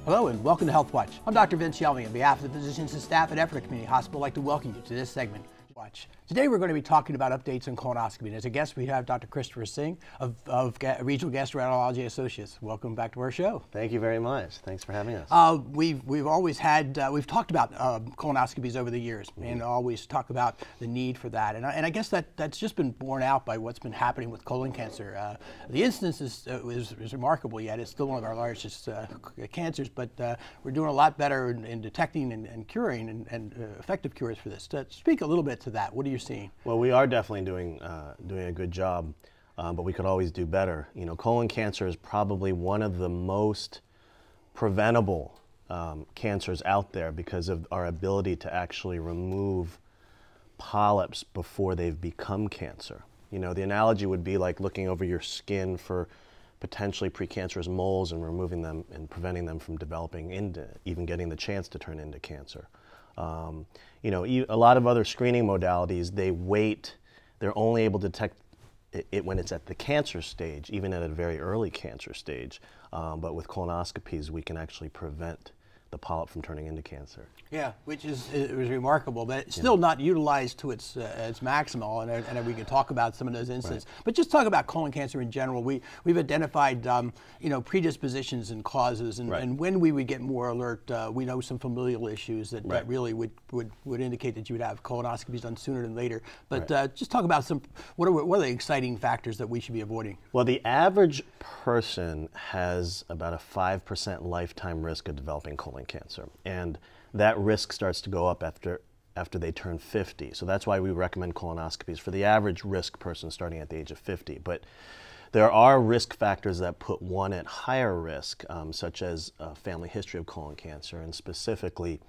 Hello and welcome to Health Watch. I'm Dr. Vincent Glielmi. On behalf of the physicians and staff at Effort Community Hospital, I'd like to welcome you to this segment. Watch. Today we're going to be talking about updates on colonoscopy. And as a guest we have Dr. Christopher Singh of Regional Gastroenterology Associates. Welcome back to our show. Thank you very much. Thanks for having us. We've always had, we've talked about colonoscopies over the years and always talk about the need for that. And I guess that's just been borne out by what's been happening with colon cancer. The incidence is remarkable yet. It's still one of our largest cancers, but we're doing a lot better in detecting and curing and effective cures for this. To speak a little bit to that, what are you seeing? Well, we are definitely doing a good job, but we could always do better. You know, colon cancer is probably one of the most preventable cancers out there because of our ability to actually remove polyps before they've become cancer. You know, the analogy would be like looking over your skin for potentially precancerous moles and removing them and preventing them from developing into even getting the chance to turn into cancer. You know, a lot of other screening modalities, they're only able to detect it when it's at the cancer stage, even at a very early cancer stage. But with colonoscopies, we can actually prevent the polyp from turning into cancer. Yeah, which is remarkable, but it's still not utilized to its maximal, and we can talk about some of those instances. Right. But just talk about colon cancer in general. We've identified you know, predispositions and causes, and when we would get more alert, we know some familial issues that really would indicate that you would have colonoscopies done sooner than later. But just talk about what are the exciting factors that we should be avoiding? Well, the average person has about a 5% lifetime risk of developing colon cancer, and that risk starts to go up after they turn 50. So that's why we recommend colonoscopies for the average risk person starting at the age of 50. But there are risk factors that put one at higher risk, such as a family history of colon cancer, and specifically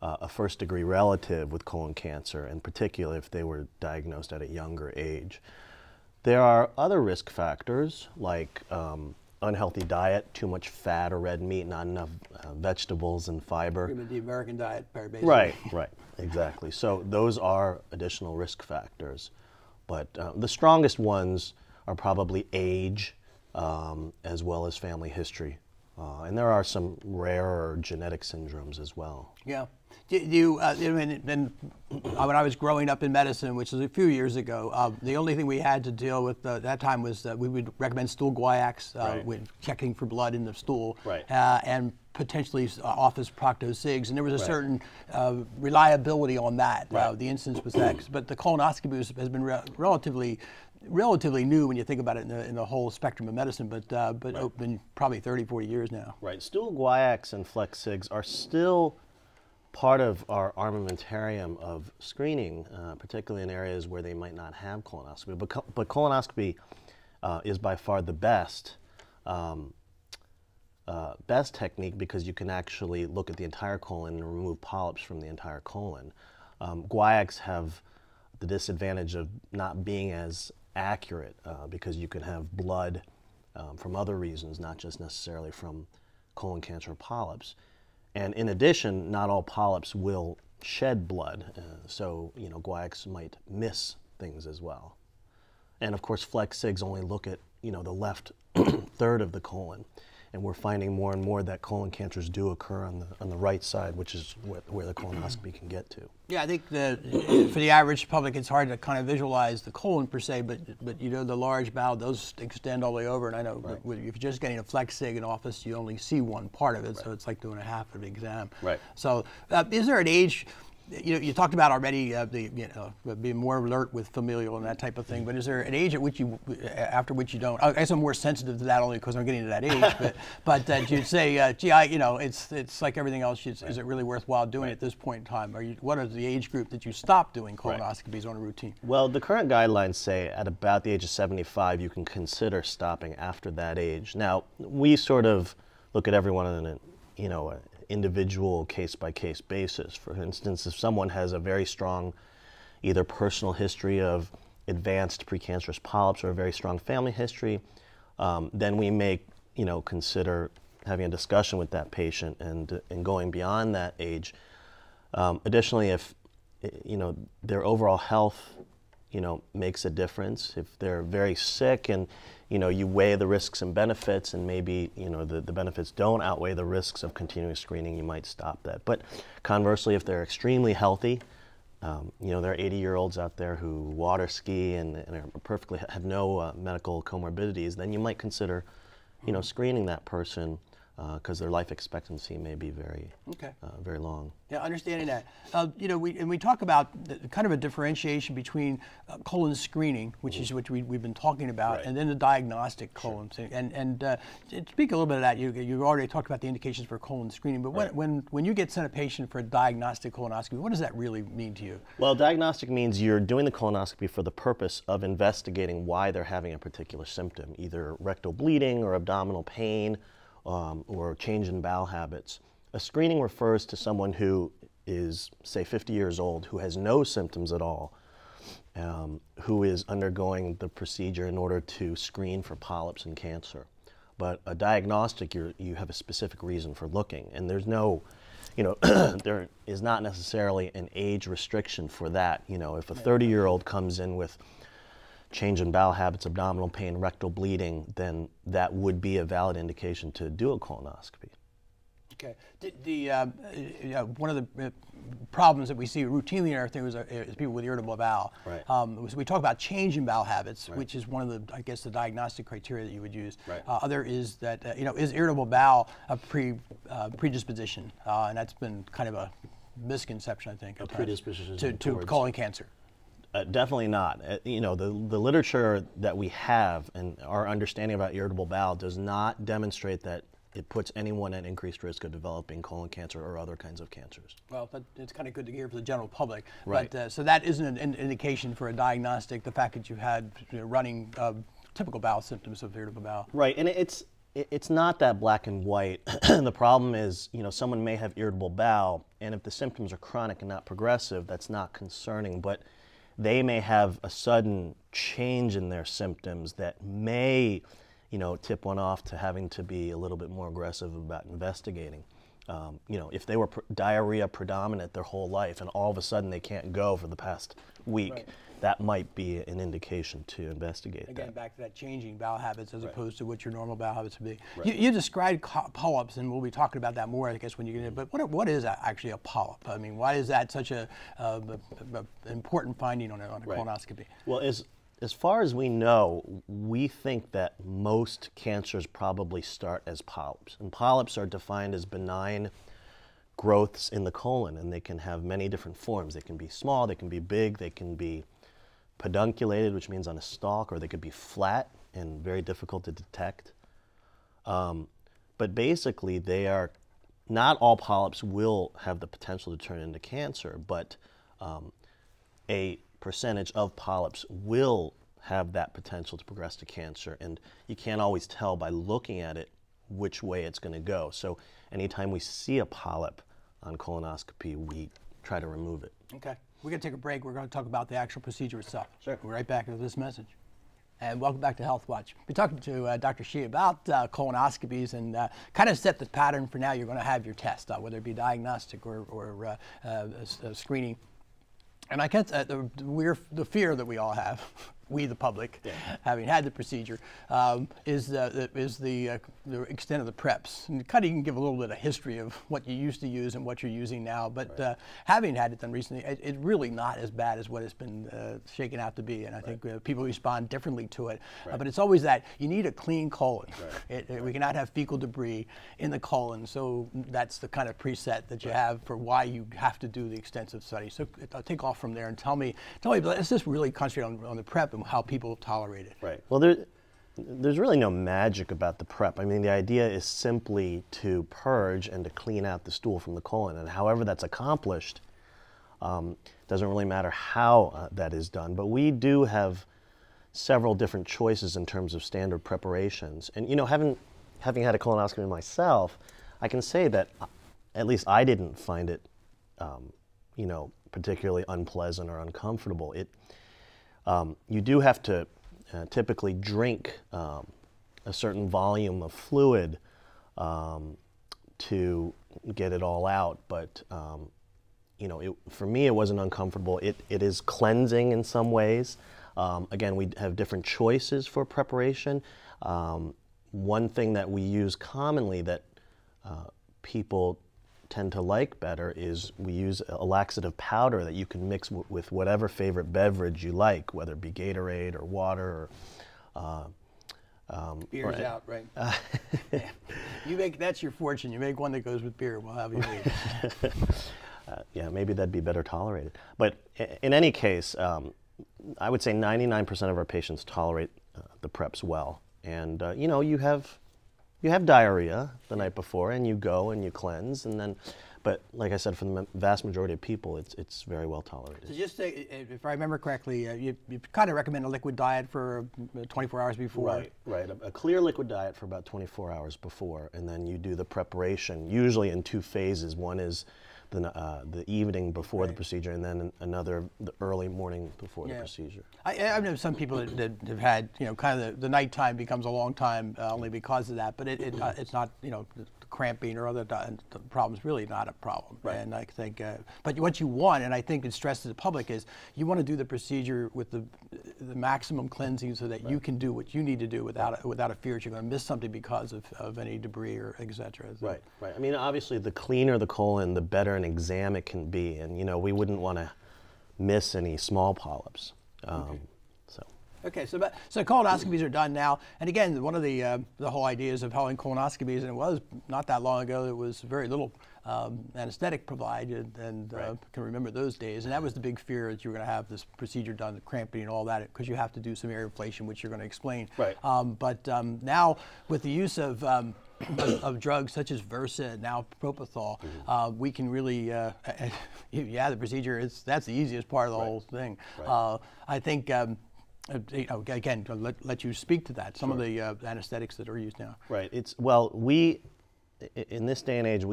a first-degree relative with colon cancer, in particular if they were diagnosed at a younger age. There are other risk factors like unhealthy diet, too much fat or red meat, not enough vegetables and fiber. The American diet, basically. Right, exactly. So those are additional risk factors. But the strongest ones are probably age, as well as family history. And there are some rarer genetic syndromes as well. Yeah. When I was growing up in medicine, which was a few years ago, the only thing we had to deal with at that time was we would recommend stool guaiacs, with checking for blood in the stool, and potentially office procto-sigs, and there was a certain reliability on that. The incidence was X, but the colonoscopy has been relatively new when you think about it in the whole spectrum of medicine, but been probably 30, 40 years now. Right. Stool guaiacs and flex sigs are still part of our armamentarium of screening, particularly in areas where they might not have colonoscopy. But colonoscopy is by far the best technique because you can actually look at the entire colon and remove polyps from the entire colon. Guaiacs have the disadvantage of not being as accurate because you can have blood from other reasons, not just necessarily from colon cancer or polyps. And in addition, not all polyps will shed blood, so you know, guaiacs might miss things as well. And of course, flex sigs only look at, you know, the left third of the colon, and we're finding more and more that colon cancers do occur on the right side, which is where the colonoscopy can get to. Yeah, I think for the average public, it's hard to kind of visualize the colon per se, but you know, the large bowel does extend all the way over, and I know if you're just getting a flex sig in office, you only see one part of it, so it's like doing a half of the exam. So is there an age? You talked about already being more alert with familial and that type of thing, but is there an age at which after which you don't? I guess I'm more sensitive to that only because I'm getting to that age. But you'd say, gee, you know, it's like everything else. Is it really worthwhile doing at this point in time? What is the age group that you stop doing colonoscopies on a routine? Well, the current guidelines say at about the age of 75, you can consider stopping after that age. Now, we sort of look at everyone on an individual case-by-case basis. For instance, if someone has a very strong either personal history of advanced precancerous polyps or a very strong family history, then we may consider having a discussion with that patient and going beyond that age. Additionally, if their overall health makes a difference. If they're very sick and, you weigh the risks and benefits, and maybe, the benefits don't outweigh the risks of continuous screening, you might stop that. But conversely, if they're extremely healthy, there are 80-year-olds out there who water ski and are perfectly have no medical comorbidities, then you might consider, screening that person because their life expectancy may be very long. Yeah, understanding that. We talk about kind of a differentiation between colon screening, which is what we've been talking about, and then the diagnostic colon. Sure. And to speak a little bit of that, you already talked about the indications for colon screening, but when you get sent a patient for a diagnostic colonoscopy, what does that really mean to you? Well, diagnostic means you're doing the colonoscopy for the purpose of investigating why they're having a particular symptom, either rectal bleeding or abdominal pain, or change in bowel habits. A screening refers to someone who is, say, 50 years old, who has no symptoms at all, who is undergoing the procedure in order to screen for polyps and cancer. But a diagnostic, you have a specific reason for looking, and there's no, there is not necessarily an age restriction for that. If a 30-year-old comes in with change in bowel habits, abdominal pain, rectal bleeding, then that would be a valid indication to do a colonoscopy. Okay. One of the problems that we see routinely in our thing is people with irritable bowel. Right. We talk about change in bowel habits, which is one of the, I guess, the diagnostic criteria that you would use. Right. Other is that, is irritable bowel a predisposition? And that's been kind of a misconception, I think. A predisposition to colon cancer. Definitely not. The literature that we have and our understanding about irritable bowel does not demonstrate that it puts anyone at increased risk of developing colon cancer or other kinds of cancers. Well, it's kind of good to hear for the general public. Right. But, so that isn't an indication for a diagnostic, the fact that you had running typical bowel symptoms of irritable bowel. Right, and it's not that black and white. The problem is, someone may have irritable bowel, and if the symptoms are chronic and not progressive, that's not concerning. But they may have a sudden change in their symptoms that may, tip one off to having to be a little bit more aggressive about investigating. If they were diarrhea predominant their whole life and all of a sudden they can't go for the past week, that might be an indication to investigate. Again, back to that changing bowel habits as opposed to what your normal bowel habits would be. You described polyps, and we'll be talking about that more, I guess, when you get in. But what is actually a polyp? I mean, why is that such an important finding on a colonoscopy? Well, as far as we know, we think that most cancers probably start as polyps. And polyps are defined as benign growths in the colon, and they can have many different forms. They can be small, they can be big, they can be pedunculated, which means on a stalk, or they could be flat and very difficult to detect. But basically, not all polyps will have the potential to turn into cancer, but a percentage of polyps will have that potential to progress to cancer, and you can't always tell by looking at it which way it's going to go. So anytime we see a polyp on colonoscopy, we try to remove it. Okay. We're going to take a break. We're going to talk about the actual procedure itself. Sure. We're right back with this message. And welcome back to Health Watch. We're talking to Dr. Shih about colonoscopies and kind of set the pattern for now. You're going to have your test, whether it be diagnostic or screening. And I guess the fear that we all have, we the public, having had the procedure, is the extent of the preps. And kind of you can give a little bit of history of what you used to use and what you're using now. But having had it done recently, it's really not as bad as what it's been shaken out to be. And I think people respond differently to it. But it's always that you need a clean colon. We cannot have fecal debris in the colon. So that's the kind of preset that you have for why you have to do the extensive study. So I'll take off from there and tell me, let's just really concentrate on the prep and how people tolerate it. Right. Well, there's really no magic about the prep. I mean, the idea is simply to purge and to clean out the stool from the colon, and however that's accomplished doesn't really matter how that is done. But we do have several different choices in terms of standard preparations. And having had a colonoscopy myself, I can say that at least I didn't find it particularly unpleasant or uncomfortable. You do have to typically drink a certain volume of fluid to get it all out, but you know, for me, it wasn't uncomfortable. It is cleansing in some ways. Again, we have different choices for preparation. One thing that we use commonly that people tend to like better is we use a laxative powder that you can mix with whatever favorite beverage you like, whether it be Gatorade or water or Beer's out, right? Yeah. You make, that's your fortune. You make one that goes with beer. We'll have you eat. Yeah, maybe that'd be better tolerated. But in any case, I would say 99% of our patients tolerate the preps well. And you know, you have diarrhea the night before, and you go and you cleanse, and then, but like I said, for the vast majority of people, it's very well tolerated. So just if I remember correctly, you kind of recommend a liquid diet for 24 hours before. Right, right. A clear liquid diet for about 24 hours before, and then you do the preparation, usually in 2 phases. One is the evening before the procedure, and then another the early morning before the procedure. I know some people that have had, you know, kind of the nighttime becomes a long time only because of that, but it's not, you know, cramping or other problems really not a problem. Right. And I think, but what you want, and I think it's stressed to the public, is you want to do the procedure with the maximum cleansing so that you can do what you need to do without a fear that you're going to miss something because of any debris or et cetera. So. Right, right. I mean, obviously, the cleaner the colon, the better an exam it can be, and you know, we wouldn't want to miss any small polyps. Okay, so colonoscopies are done now, and again, one of the whole ideas of having colonoscopies, and it was not that long ago, there was very little anesthetic provided, and can remember those days, and that was the big fear that you were going to have this procedure done, the cramping and all that, because you have to do some air inflation, which you're going to explain. Right. But now, with the use of drugs such as Versa and now propofol, we can really, the procedure that's the easiest part of the whole thing. Right. I think. You know, again, to let you speak to that. Some of the anesthetics that are used now. Right. We in this day and age,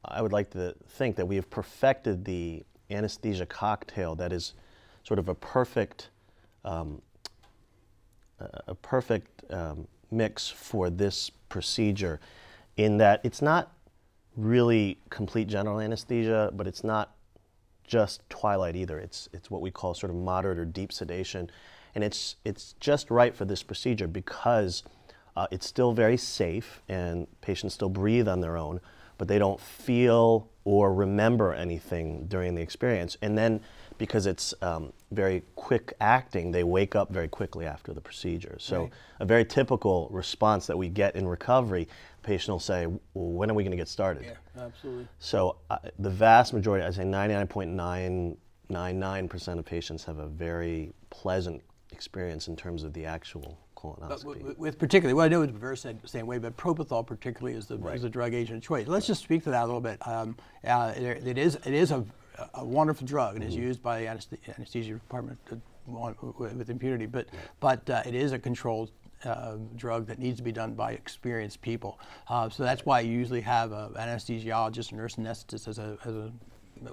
I would like to think that we have perfected the anesthesia cocktail that is sort of a perfect mix for this procedure, in that it's not really complete general anesthesia, but it's not just twilight either. It's what we call sort of moderate or deep sedation, and it's just right for this procedure because it's still very safe and patients still breathe on their own, but they don't feel or remember anything during the experience. And then because it's very quick acting, they wake up very quickly after the procedure. So a very typical response that we get in recovery, the patient will say, well, when are we going to get started? Yeah, absolutely. So the vast majority, I'd say 99.999% of patients have a very pleasant experience in terms of the actual colonoscopy. With particularly, well, I know Verse said the same way, but propofol particularly is the drug agent of choice. Let's just speak to that a little bit. It is a wonderful drug. It is used by the anesthesia department with impunity, but it is a controlled drug that needs to be done by experienced people. So that's why you usually have an anesthesiologist or nurse anesthetist as a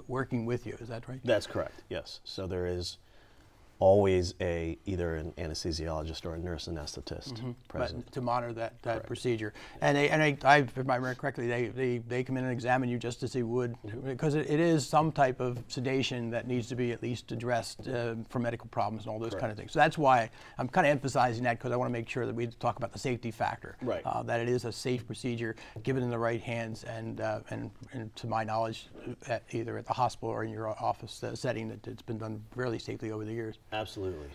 working with you. Is that right? That's correct. Yes. So there is always either an anesthesiologist or a nurse anesthetist present to monitor that procedure. And if I remember correctly, they come in and examine you just to see because it is some type of sedation that needs to be at least addressed for medical problems and all those kind of things. So that's why I'm kind of emphasizing that, because I want to make sure that we talk about the safety factor. Right. That it is a safe procedure, given in the right hands, and to my knowledge, either at the hospital or in your office setting, that it's been done fairly safely over the years. Absolutely.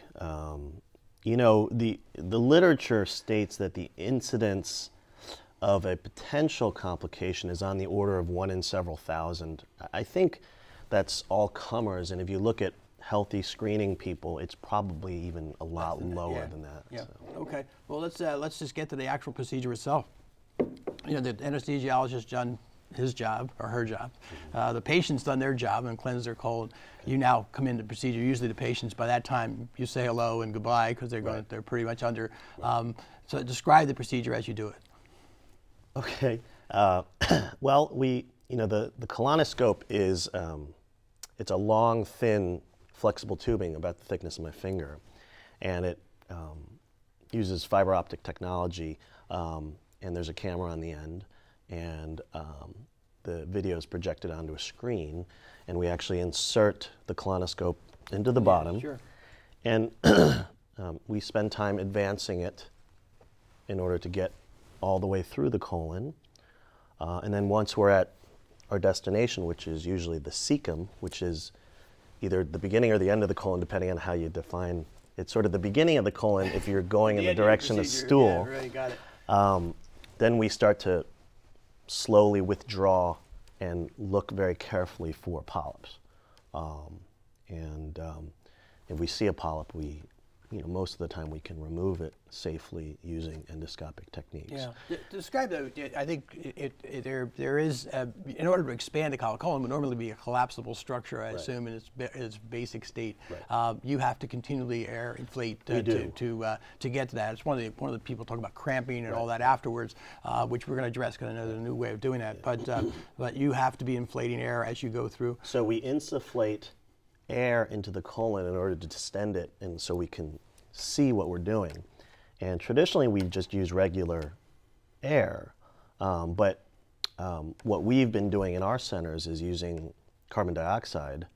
You know, the literature states that the incidence of a potential complication is on the order of 1 in several thousand. I think that's all comers, and if you look at healthy screening people, it's probably even a lot lower than that. Yeah. So. Okay. Well, let's just get to the actual procedure itself. You know, the anesthesiologist done his job or her job. The patient's done their job and cleansed their colon. You now come into the procedure. Usually the patients, by that time, you say hello and goodbye because they're pretty much under. So describe the procedure as you do it. Okay. Well, the colonoscope is it's a long, thin, flexible tubing about the thickness of my finger, and it uses fiber optic technology, and there's a camera on the end. And the video is projected onto a screen, and we actually insert the colonoscope into the bottom. Sure. And we spend time advancing it in order to get all the way through the colon. And then once we're at our destination, which is usually the cecum, which is either the beginning or the end of the colon, depending on how you define. It's sort of the beginning of the colon if you're going in the direction of stool. Yeah, really got it. Then we start to slowly withdraw and look very carefully for polyps. If we see a polyp, most of the time we can remove it safely using endoscopic techniques. Yeah. Describe though. I think there is in order to expand the colon would normally be a collapsible structure, I assume, in its basic state. Right. You have to continually air inflate to get to that. It's one of the people talk about cramping and all that afterwards, which we're going to address because I know there's a new way of doing that. But you have to be inflating air as you go through. So we insufflate air into the colon in order to distend it, and so we can see what we're doing. And traditionally we just use regular air, but what we've been doing in our centers is using carbon dioxide,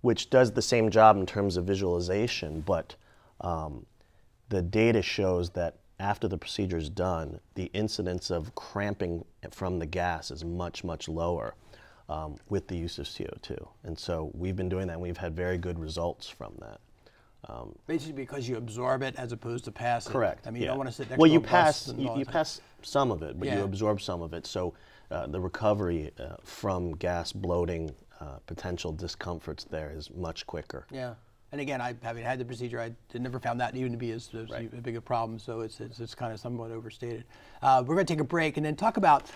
which does the same job in terms of visualization, but the data shows that after the procedure is done, the incidence of cramping from the gas is much, much lower with the use of CO2. And so we've been doing that, and we've had very good results from that. Basically because you absorb it as opposed to pass it. Correct. I mean, you don't want to sit next well, to you a pass bus you pass some of it, but you absorb some of it. So the recovery from gas bloating, potential discomforts there is much quicker. Yeah. And again, having had the procedure, I never found that even to be as big a problem. So it's kind of somewhat overstated. We're going to take a break and then talk about,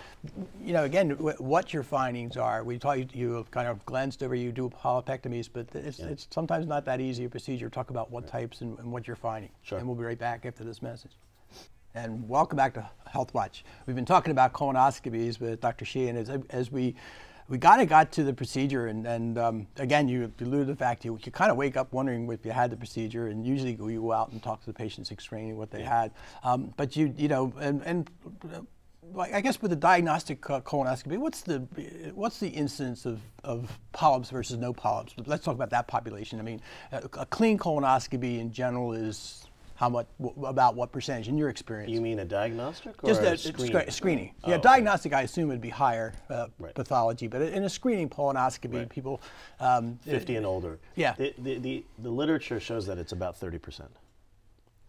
again, what your findings are. We talked, you kind of glanced over, you do polypectomies, but it's sometimes not that easy a procedure. Talk about what types and what you're finding. Sure. And we'll be right back after this message. And welcome back to Health Watch. We've been talking about colonoscopies with Dr. Shih, and as we kind of got to the procedure, and again, you alluded to the fact you kind of wake up wondering if you had the procedure, and usually you go out and talk to the patients explaining what they had. But I guess with the diagnostic colonoscopy, what's the incidence of polyps versus no polyps? Let's talk about that population. I mean, a clean colonoscopy in general is about what percentage in your experience? You mean a diagnostic or just a screening? Screening. Oh, yeah, okay. Diagnostic I assume would be higher pathology, but in a screening colonoscopy, people 50 and older. Yeah. The literature shows that it's about 30%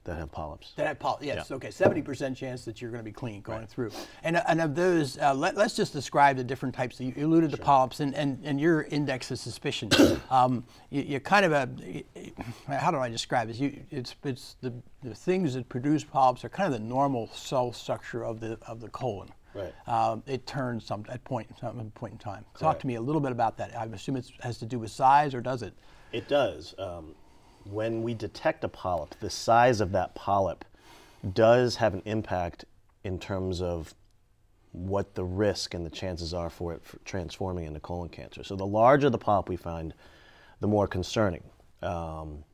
that have polyps. That have polyps. Yes. Yeah. Okay. 70% chance that you're going to be clean going through. And of those, let's just describe the different types. You alluded to polyps and your index of suspicion. You kind of how do I describe this? It's the things that produce polyps are kind of the normal cell structure of the colon. Right. It turns some point in time. Correct. Talk to me a little bit about that. I assume it has to do with size, or does it? It does. When we detect a polyp, the size of that polyp does have an impact in terms of what the risk and the chances are for it transforming into colon cancer. So the larger the polyp we find, the more concerning. And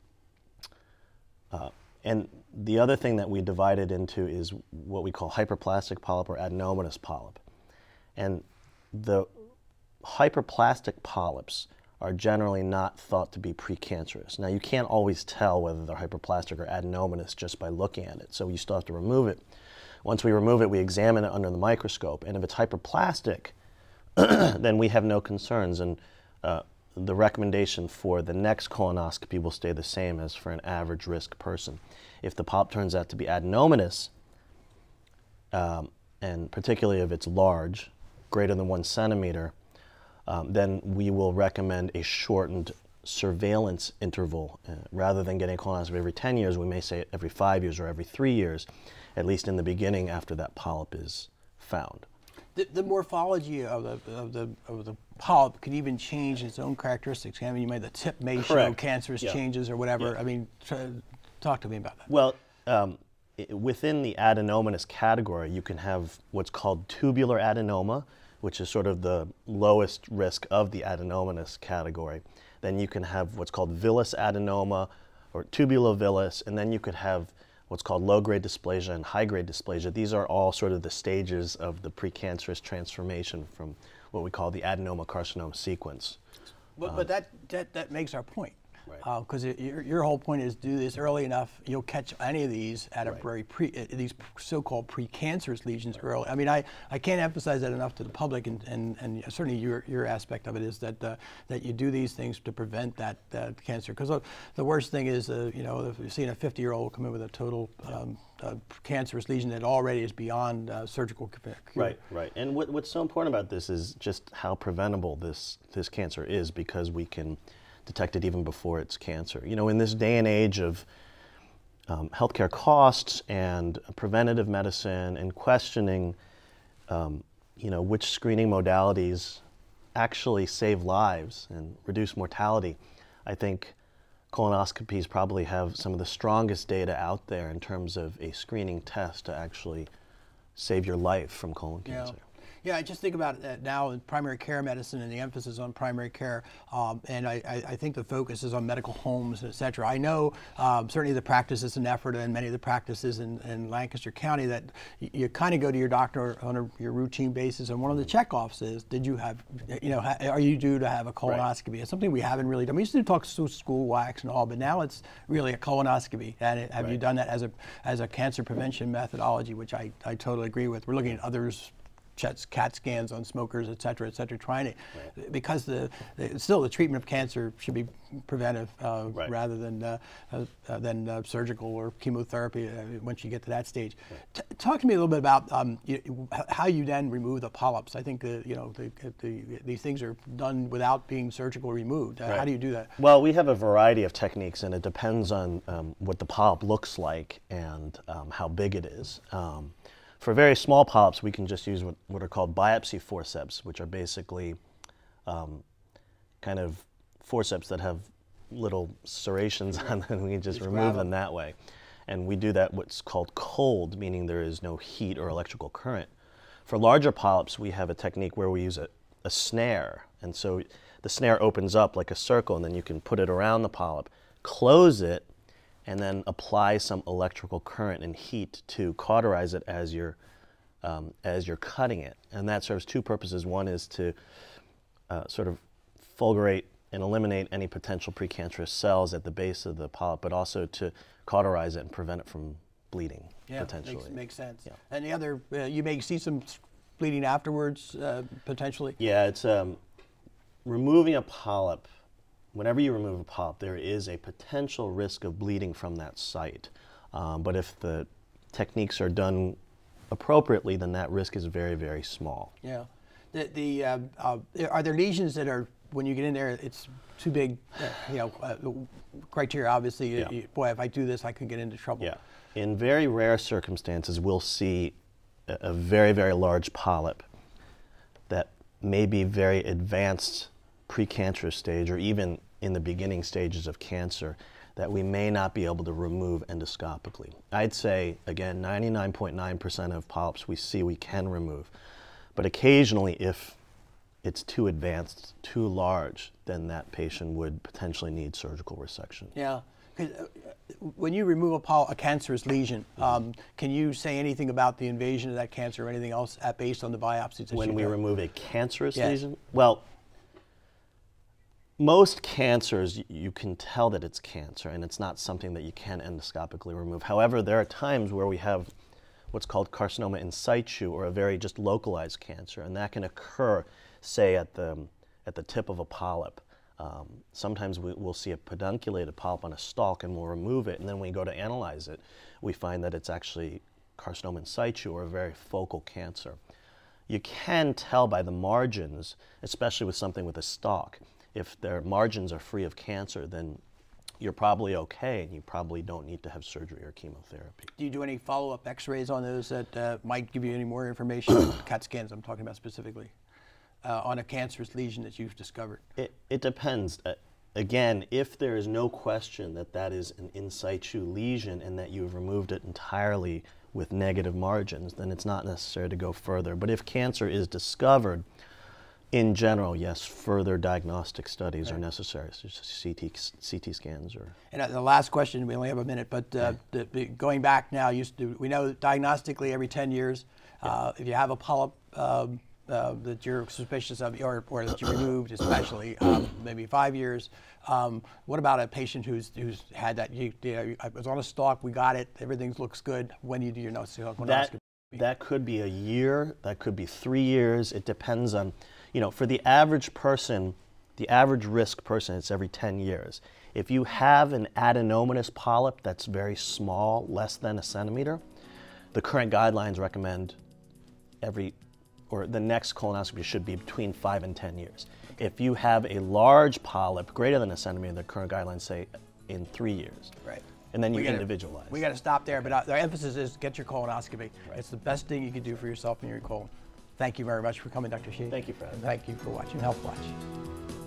the other thing that we divided into is what we call hyperplastic polyp or adenomatous polyp. And the hyperplastic polyps are generally not thought to be precancerous. Now, you can't always tell whether they're hyperplastic or adenomatous just by looking at it, so you still have to remove it. Once we remove it, we examine it under the microscope, and if it's hyperplastic, then we have no concerns, and the recommendation for the next colonoscopy will stay the same as for an average risk person. If the polyp turns out to be adenomatous, and particularly if it's large, greater than 1 centimeter, then we will recommend a shortened surveillance interval. Rather than getting a colonoscopy every 10 years, we may say every 5 years or every 3 years, at least in the beginning after that polyp is found. The morphology of the polyp can even change its own characteristics. I mean, the tip may show cancerous changes or whatever. I mean, talk to me about that. Well, within the adenomatous category, you can have what's called tubular adenoma, which is sort of the lowest risk of the adenomatous category. Then you can have what's called villous adenoma or tubulovillous, and then you could have what's called low-grade dysplasia and high-grade dysplasia. These are all sort of the stages of the precancerous transformation from what we call the adenoma-carcinoma sequence. But that makes our point. Right. Because your whole point is do this early enough, you'll catch any of these at a Right. very these so-called precancerous lesions early. I mean, I can't emphasize that enough to the public, and certainly your aspect of it is that that you do these things to prevent that cancer. Because the worst thing is, you know, if you've seen a 50-year-old come in with a total cancerous lesion that already is beyond surgical cure. Right, right. And what's so important about this is just how preventable this cancer is, because we can detect it even before it's cancer. You know, in this day and age of healthcare costs and preventative medicine and questioning, you know, which screening modalities actually save lives and reduce mortality, I think colonoscopies probably have some of the strongest data out there in terms of a screening test to actually save your life from colon cancer. Yeah, I just think about it now in primary care medicine and the emphasis on primary care, and I think the focus is on medical homes, et cetera. I know certainly the practices in Ephrata and many of the practices in Lancaster County that you kind of go to your doctor on your routine basis, and one of the checkoffs is, did you have, you know, are you due to have a colonoscopy? Right. It's something we haven't really done. We used to talk stool wax and all, but now it's really a colonoscopy. And have you done that as a cancer prevention methodology, which I totally agree with. We're looking at others. CAT scans on smokers, et cetera, because still the treatment of cancer should be preventive rather than surgical or chemotherapy once you get to that stage. Right. Talk to me a little bit about how you then remove the polyps. I think you know these things are done without being surgical removed. How do you do that? Well, we have a variety of techniques, and it depends on what the polyp looks like and how big it is. For very small polyps, we can just use what are called biopsy forceps, which are basically kind of forceps that have little serrations on them, and we can just remove them that way. And we do that what's called cold, meaning there is no heat or electrical current. For larger polyps, we have a technique where we use a snare. And so the snare opens up like a circle, and then you can put it around the polyp, close it, and then apply some electrical current and heat to cauterize it as you're cutting it. And that serves two purposes. One is to sort of fulgurate and eliminate any potential precancerous cells at the base of the polyp, but also to cauterize it and prevent it from bleeding, potentially. Makes sense. Yeah. And the other, you may see some bleeding afterwards, potentially? Yeah, it's removing a polyp. Whenever you remove a polyp, there is a potential risk of bleeding from that site. But if the techniques are done appropriately, then that risk is very, very small. Yeah. Are there lesions that are, when you get in there, it's too big, you know, criteria, obviously, boy, if I do this, I could get into trouble. Yeah. In very rare circumstances, we'll see a very, very large polyp that may be very advanced precancerous stage, or even in the beginning stages of cancer, that we may not be able to remove endoscopically. I'd say, again, 99.9% of polyps we see we can remove. But occasionally, if it's too advanced, too large, then that patient would potentially need surgical resection. Yeah. When you remove a cancerous lesion, can you say anything about the invasion of that cancer or anything else based on the biopsies that when we remove a cancerous Yes. lesion? Well, most cancers, you can tell that it's cancer, and it's not something that you can endoscopically remove. However, there are times where we have what's called carcinoma in situ, or a very just localized cancer, and that can occur, say, at the tip of a polyp. Sometimes we'll see a pedunculated polyp on a stalk, and we'll remove it, and then when we go to analyze it, we find that it's actually carcinoma in situ, or a very focal cancer. You can tell by the margins, especially with something with a stalk. If their margins are free of cancer, then you're probably okay, and you probably don't need to have surgery or chemotherapy. Do you do any follow-up x-rays on those that might give you any more information? CAT scans, I'm talking about specifically, on a cancerous lesion that you've discovered? It depends. Again, if there is no question that that is an in situ lesion and that you've removed it entirely with negative margins, then it's not necessary to go further. But if cancer is discovered, In general, yes, further diagnostic studies are necessary, such as CT scans or. And the last question, we only have a minute, but going back now, we know diagnostically every 10 years, if you have a polyp that you're suspicious of, or that you removed, especially maybe 5 years. What about a patient who's had that? I was on a stalk, we got it, everything looks good. When you do your colonoscopy? That could be a year, that could be 3 years. It depends on, for the average person, the average risk person, it's every 10 years. If you have an adenomatous polyp that's very small, less than a centimeter, the current guidelines recommend the next colonoscopy should be between 5 and 10 years. If you have a large polyp greater than a centimeter, the current guidelines say in 3 years. Right. And then you individualize. We got to stop there, but our emphasis is get your colonoscopy. Right. It's the best thing you can do for yourself and your colon. Thank you very much for coming, Dr. Shih. Thank you for having me. Thank you for watching Health Watch.